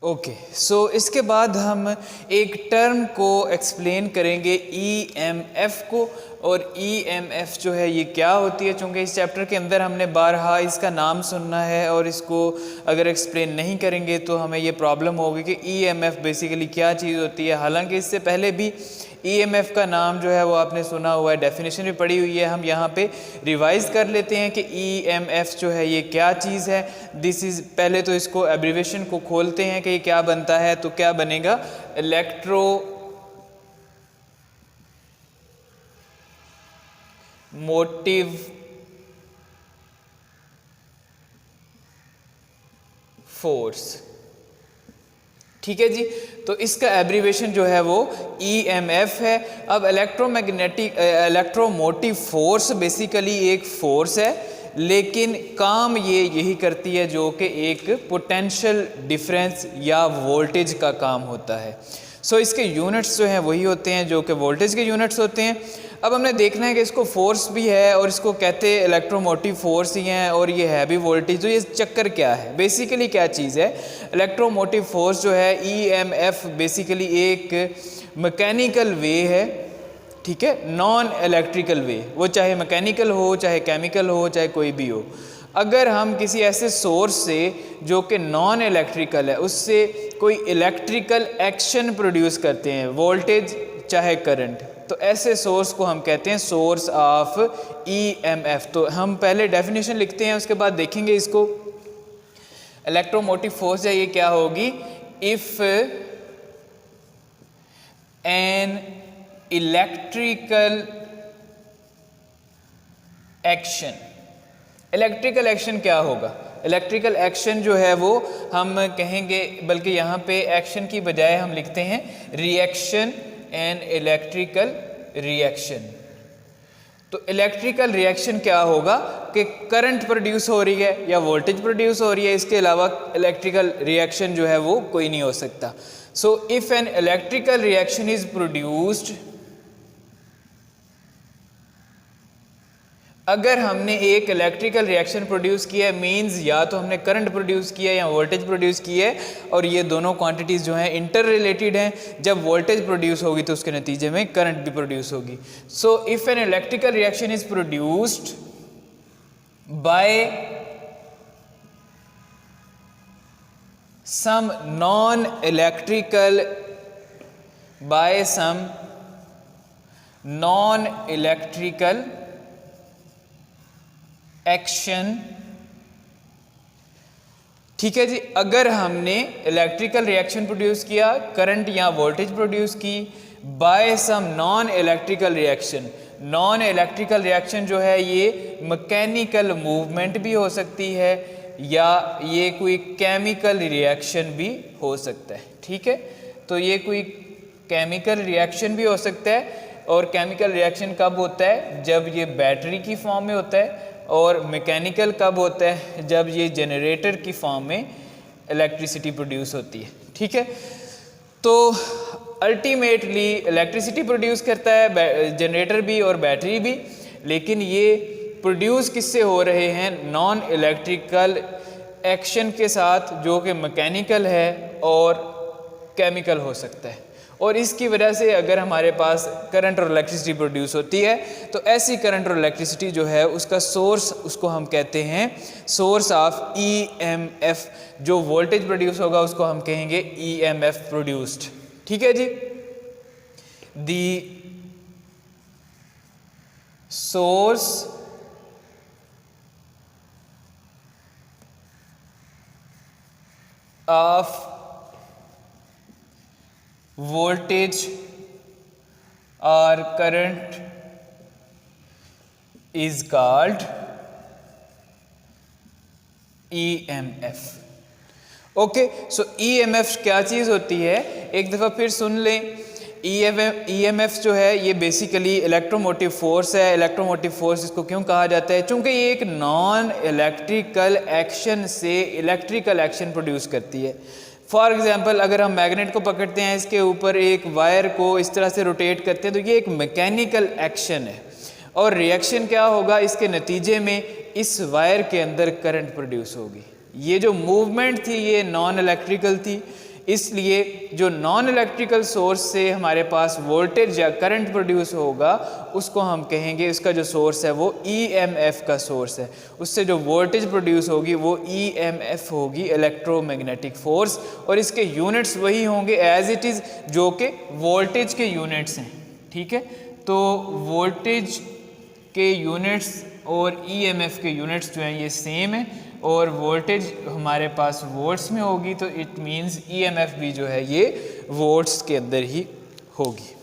Okay, सो इसके बाद हम एक टर्म को एक्सप्लेन करेंगे ईएमएफ को। और ईएमएफ जो है ये क्या होती है, चूँकि इस चैप्टर के अंदर हमने बारहा इसका नाम सुनना है और इसको अगर एक्सप्लेन नहीं करेंगे तो हमें ये प्रॉब्लम होगी कि ईएमएफ बेसिकली क्या चीज़ होती है। हालांकि इससे पहले भी ईएमएफ का नाम जो है वो आपने सुना हुआ है, डेफिनेशन भी पढ़ी हुई है। हम यहाँ पे रिवाइज कर लेते हैं कि ईएमएफ जो है ये क्या चीज़ है। दिस इज़, पहले तो इसको एब्रीवेशन को खोलते हैं कि ये क्या बनता है। तो क्या बनेगा, इलेक्ट्रो मोटिव फोर्स। ठीक है जी, तो इसका एब्रीवेशन जो है वो ईएमएफ है। अब इलेक्ट्रोमोटिव फोर्स बेसिकली एक फोर्स है, लेकिन काम ये यही करती है जो कि एक पोटेंशियल डिफरेंस या वोल्टेज का काम होता है। सो इसके यूनिट्स जो हैं वही होते हैं जो कि वोल्टेज के यूनिट्स होते हैं। अब हमने देखना है कि इसको फोर्स भी है और इसको कहते हैं इलेक्ट्रोमोटिव फोर्स ही हैं, और ये है भी वोल्टेज। तो ये चक्कर क्या है, बेसिकली क्या चीज़ है। इलेक्ट्रोमोटिव फोर्स जो है ईएमएफ बेसिकली एक मैकेनिकल वे है, ठीक है, नॉन इलेक्ट्रिकल वे। वो चाहे मैकेनिकल हो, चाहे केमिकल हो, चाहे कोई भी हो। अगर हम किसी ऐसे सोर्स से जो कि नॉन इलेक्ट्रिकल है उससे कोई इलेक्ट्रिकल एक्शन प्रोड्यूस करते हैं, वोल्टेज चाहे करंट, तो ऐसे सोर्स को हम कहते हैं सोर्स ऑफ ईएमएफ। तो हम पहले डेफिनेशन लिखते हैं, उसके बाद देखेंगे इसको। इलेक्ट्रोमोटिव फोर्स है ये क्या होगी, if an electrical action. Electrical action क्या होगा, इलेक्ट्रिकल एक्शन जो है वो हम कहेंगे, बल्कि यहाँ पे एक्शन की बजाय हम लिखते हैं रिएक्शन एंड इलेक्ट्रिकल रिएक्शन। तो इलेक्ट्रिकल रिएक्शन क्या होगा कि करंट प्रोड्यूस हो रही है या वोल्टेज प्रोड्यूस हो रही है, इसके अलावा इलेक्ट्रिकल रिएक्शन जो है वो कोई नहीं हो सकता। सो if an electrical reaction is produced, अगर हमने एक इलेक्ट्रिकल रिएक्शन प्रोड्यूस किया है, मींस या तो हमने करंट प्रोड्यूस किया है या वोल्टेज प्रोड्यूस किया है, और ये दोनों क्वांटिटीज़ जो हैं इंटर रिलेटेड हैं। जब वोल्टेज प्रोड्यूस होगी तो उसके नतीजे में करंट भी प्रोड्यूस होगी। So if an electrical reaction is produced by some non electrical action, ठीक है जी। अगर हमने इलेक्ट्रिकल रिएक्शन प्रोड्यूस किया, करंट या वोल्टेज प्रोड्यूस की by some non electrical reaction. Non electrical reaction जो है ये मैकेनिकल मूवमेंट भी हो सकती है या ये कोई केमिकल रिएक्शन भी हो सकता है, ठीक है। तो ये कोई केमिकल रिएक्शन भी हो सकता है, और केमिकल रिएक्शन कब होता है, जब ये बैटरी की फॉर्म में होता है, और मैकेनिकल कब होता है, जब ये जनरेटर की फॉर्म में इलेक्ट्रिसिटी प्रोड्यूस होती है, ठीक है। तो अल्टीमेटली इलेक्ट्रिसिटी प्रोड्यूस करता है जनरेटर भी और बैटरी भी, लेकिन ये प्रोड्यूस किससे हो रहे हैं, नॉन इलेक्ट्रिकल एक्शन के साथ, जो कि मैकेनिकल है और केमिकल हो सकता है। और इसकी वजह से अगर हमारे पास करंट और इलेक्ट्रिसिटी प्रोड्यूस होती है, तो ऐसी करंट और इलेक्ट्रिसिटी जो है उसका सोर्स, उसको हम कहते हैं सोर्स ऑफ ईएमएफ। जो वोल्टेज प्रोड्यूस होगा उसको हम कहेंगे ईएमएफ प्रोड्यूस्ड, ठीक है जी। The source of voltage or current is called EMF। Okay, so EMF क्या चीज़ होती है, एक दफ़ा फिर सुन लें। EMF जो है ये बेसिकली इलेक्ट्रोमोटिव फोर्स है। इलेक्ट्रोमोटिव फोर्स इसको क्यों कहा जाता है, चूँकि ये एक नॉन इलेक्ट्रिकल एक्शन से इलेक्ट्रिकल एक्शन प्रोड्यूस करती है। फॉर एग्जांपल, अगर हम मैग्नेट को पकड़ते हैं, इसके ऊपर एक वायर को इस तरह से रोटेट करते हैं, तो ये एक मैकेनिकल एक्शन है। और रिएक्शन क्या होगा, इसके नतीजे में इस वायर के अंदर करंट प्रोड्यूस होगी। ये जो मूवमेंट थी ये नॉन इलेक्ट्रिकल थी, इसलिए जो नॉन इलेक्ट्रिकल सोर्स से हमारे पास वोल्टेज या करंट प्रोड्यूस होगा उसको हम कहेंगे, उसका जो सोर्स है वो EMF का सोर्स है। उससे जो वोल्टेज प्रोड्यूस होगी वो EMF होगी, इलेक्ट्रोमैग्नेटिक फोर्स, और इसके यूनिट्स वही होंगे एज इट इज़ जो कि वोल्टेज के यूनिट्स हैं। ठीक है, तो वोल्टेज के यूनिट्स और EMF के यूनिट्स जो हैं ये सेम है, और वोल्टेज हमारे पास वोल्ट्स में होगी, तो इट मींस EMF भी जो है ये वोल्ट्स के अंदर ही होगी।